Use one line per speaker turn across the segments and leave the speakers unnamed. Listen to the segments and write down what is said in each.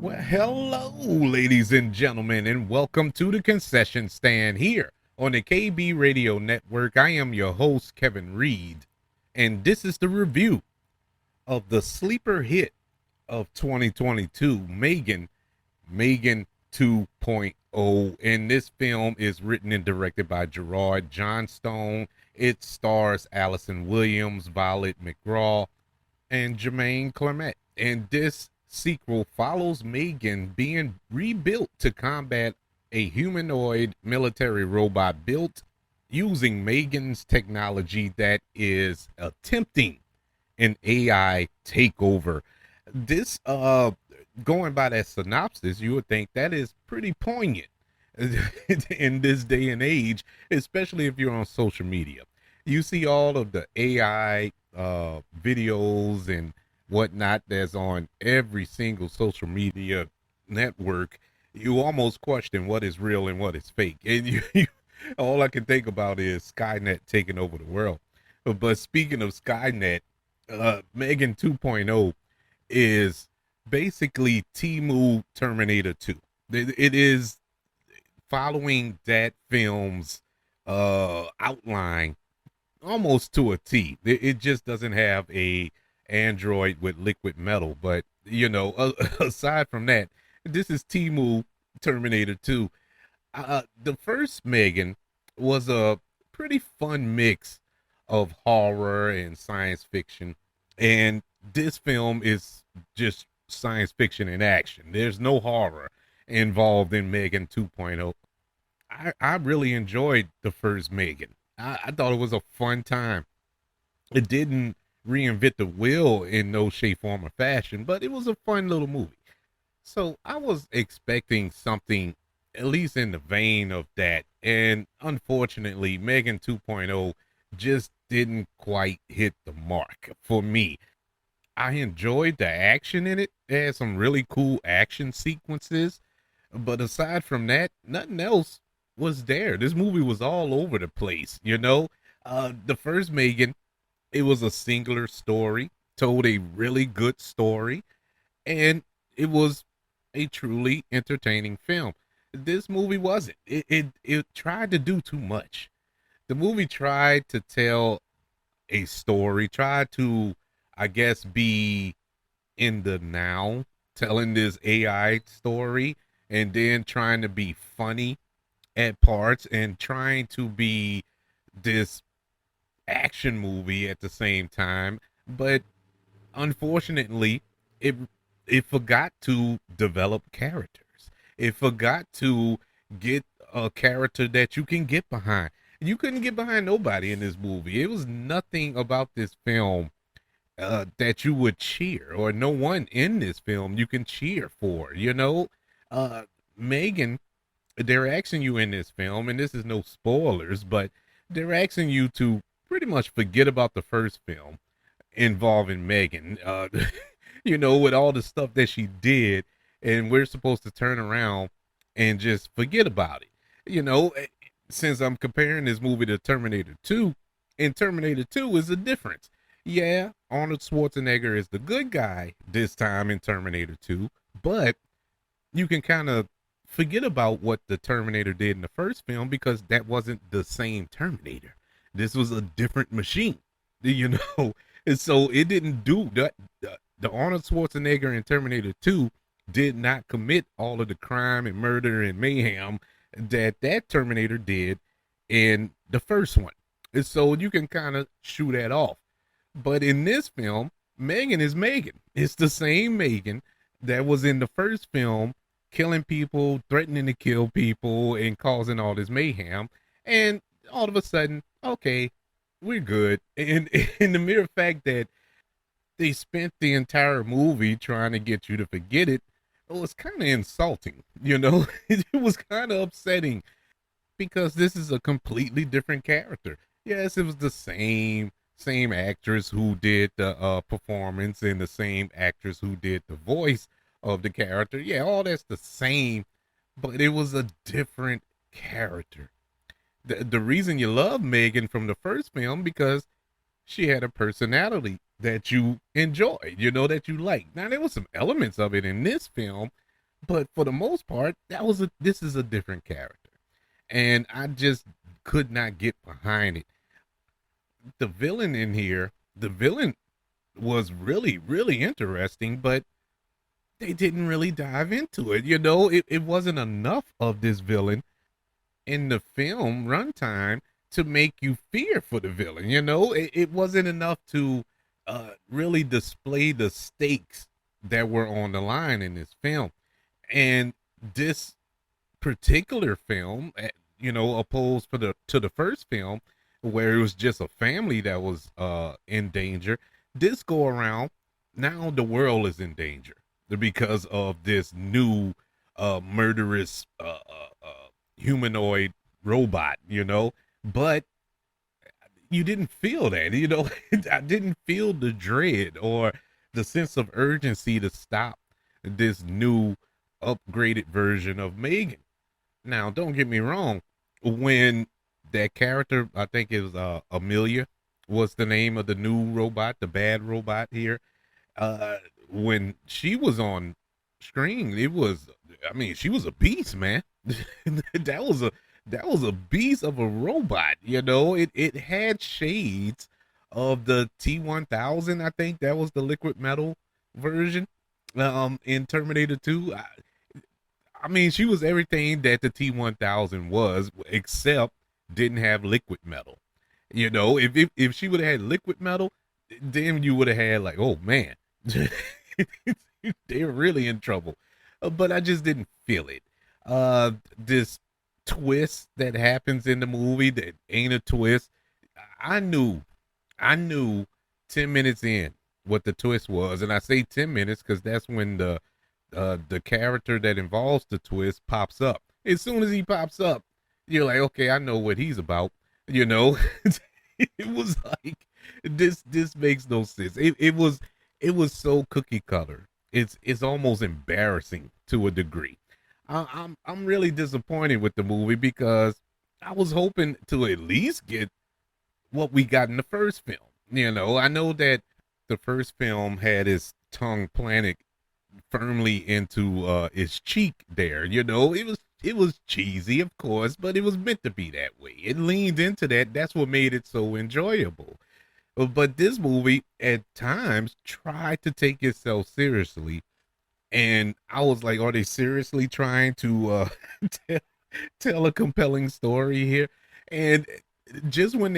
Well, hello, ladies and gentlemen, and welcome to the concession stand here on the KB Radio Network. I am your host, Kevin Reed, and this is the review of the sleeper hit of 2022, Megan 2.0. And this film is written and directed by Gerard Johnstone. It stars Allison Williams, Violet McGraw, and Jermaine Clement. And this sequel follows Megan being rebuilt to combat a humanoid military robot built using Megan's technology that is attempting an AI takeover. This going by that synopsis, you would think that is pretty poignant in this day and age, especially if you're on social media. You see all of the AI videos and whatnot that's on every single social media network. You almost question what is real and what is fake. And all I can think about is Skynet taking over the world. But speaking of Skynet, Megan 2.0 is basically Timu Terminator 2. It is following that film's outline almost to a T. It just doesn't have a android with liquid metal, but aside from that, this is Timu Terminator 2. The first Megan was a pretty fun mix of horror and science fiction, and this film is just science fiction in action. There's no horror involved in Megan 2.0. I really enjoyed the first Megan. I thought it was a fun time. It didn't reinvent the wheel in no shape, form, or fashion, but it was a fun little movie. So I was expecting something at least in the vein of that. And unfortunately, Megan 2.0 just didn't quite hit the mark for me. I enjoyed the action in it. It had some really cool action sequences. But aside from that, nothing else was there. This movie was all over the place, The first Megan, it was a singular story, told a really good story, and it was a truly entertaining film. This movie wasn't. It tried to do too much. The movie tried to tell a story, tried to, I guess, be in the now, telling this AI story, and then trying to be funny at parts and trying to be this action movie at the same time. But unfortunately, it it forgot to develop characters. It forgot to get a character that you can get behind. You couldn't get behind nobody in this movie. It was nothing about this film that you would cheer, or no one in this film you can cheer for. Uh, Megan, they're asking you in this film, and this is no spoilers, but they're asking you to pretty much forget about the first film involving Megan. With all the stuff that she did, and we're supposed to turn around and just forget about it. Since I'm comparing this movie to Terminator 2, in Terminator 2 is a difference. Yeah, Arnold Schwarzenegger is the good guy this time in Terminator 2, but you can kind of forget about what the Terminator did in the first film because that wasn't the same Terminator. This was a different machine, and so it didn't do that. The Arnold Schwarzenegger in Terminator 2 did not commit all of the crime and murder and mayhem that Terminator did in the first one. And so you can kind of shoot that off. But in this film, Megan is Megan. It's the same Megan that was in the first film, killing people, threatening to kill people, and causing all this mayhem. And all of a sudden, okay, we're good. And in the mere fact that they spent the entire movie trying to get you to forget it, it was kind of insulting, it was kind of upsetting because this is a completely different character. Yes, it was the same actress who did the performance and the same actress who did the voice of the character. Yeah, all that's the same, but it was a different character. The reason you love Megan from the first film because she had a personality that you enjoyed, that you liked. Now there was some elements of it in this film But for the most part, this is a different character, and I just could not get behind it. The villain in here, the villain was really, really interesting, but they didn't really dive into it. It wasn't enough of this villain in the film runtime to make you fear for the villain. It wasn't enough to really display the stakes that were on the line in this film. And this particular film, opposed to the first film, where it was just a family that was in danger. This go around, now the world is in danger because of this new murderous humanoid robot. But you didn't feel that. I didn't feel the dread or the sense of urgency to stop this new upgraded version of Megan. Now, don't get me wrong. When that character, I think it was Amelia, was the name of the new robot, the bad robot here. Uh, when she was on screen, she was a beast, man. that was a that was a beast of a robot. It had shades of the T-1000. I think that was the liquid metal version. In Terminator 2, she was everything that the T-1000 was, except didn't have liquid metal. If she would have had liquid metal, then you would have had like, oh man, they're really in trouble. But I just didn't feel it. This twist that happens in the movie that ain't a twist. I knew, I knew 10 minutes in what the twist was, and I say 10 minutes because that's when the character that involves the twist pops up. As soon as he pops up, you're like, okay, I know what he's about. It was like this makes no sense. It was so cookie cutter. It's almost embarrassing to a degree. I'm really disappointed with the movie because I was hoping to at least get what we got in the first film. I know that the first film had his tongue planted firmly into his cheek there. It was cheesy, of course, but it was meant to be that way. It leaned into that. That's what made it so enjoyable. But this movie at times tried to take itself seriously, and I was like, are they seriously trying to tell, tell a compelling story here? And just when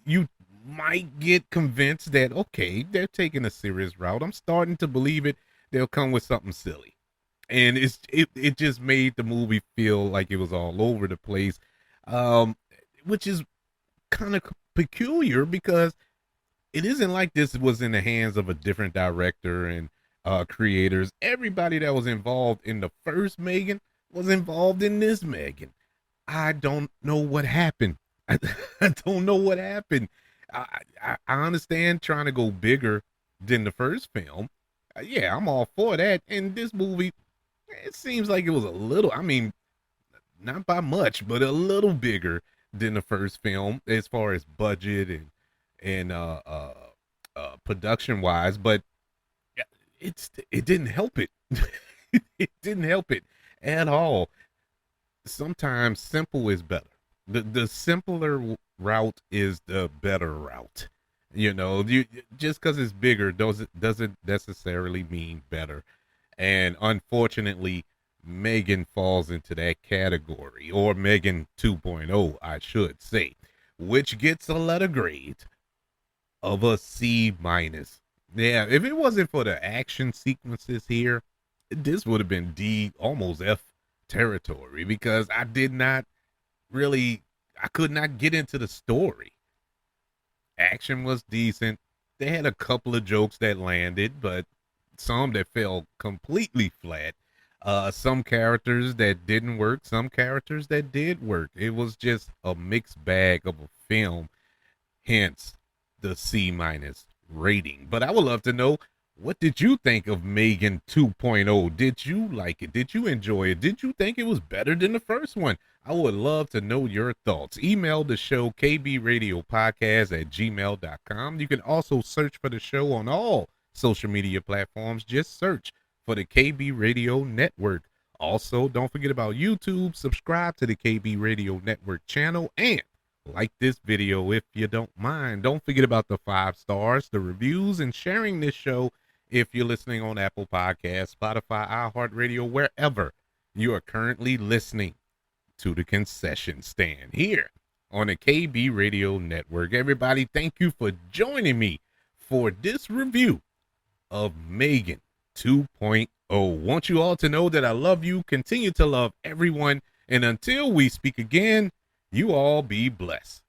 you might get convinced that okay, they're taking a serious route, I'm starting to believe it. They'll come with something silly, and it just made the movie feel like it was all over the place, um, which is kind of peculiar because it isn't like this was in the hands of a different director and creators. Everybody that was involved in the first Megan was involved in this Megan. I don't know what happened. I don't know what happened. I understand trying to go bigger than the first film. Yeah, I'm all for that. And this movie, it seems like it was a little, not by much, but a little bigger than the first film as far as budget and production wise. But it didn't help it. It didn't help it at all. Sometimes simple is better. The simpler route is the better route. You just because it's bigger doesn't necessarily mean better. And unfortunately, Megan falls into that category, or Megan 2.0, I should say, which gets a letter grade of a C minus. Yeah, if it wasn't for the action sequences here, this would have been D, almost F territory, because I could not get into the story. Action was decent. They had a couple of jokes that landed, but some that fell completely flat. Some characters that didn't work, some characters that did work. It was just a mixed bag of a film, hence the C minus rating. But I would love to know, what did you think of Megan 2.0? Did you like it? Did you enjoy it? Did you think it was better than the first one? I would love to know your thoughts. Email the show kbradiopodcast@gmail.com. You can also search for the show on all social media platforms. Just search for the KB Radio Network. Also, don't forget about YouTube. Subscribe to the KB Radio Network channel and like this video if you don't mind. Don't forget about the 5 stars, the reviews, and sharing this show if you're listening on Apple Podcasts, Spotify, iHeartRadio, wherever you are currently listening to the concession stand here on the KB Radio Network. Everybody, thank you for joining me for this review of Megan 2.0. Want you all to know that I love you, continue to love everyone, and until we speak again, you all be blessed.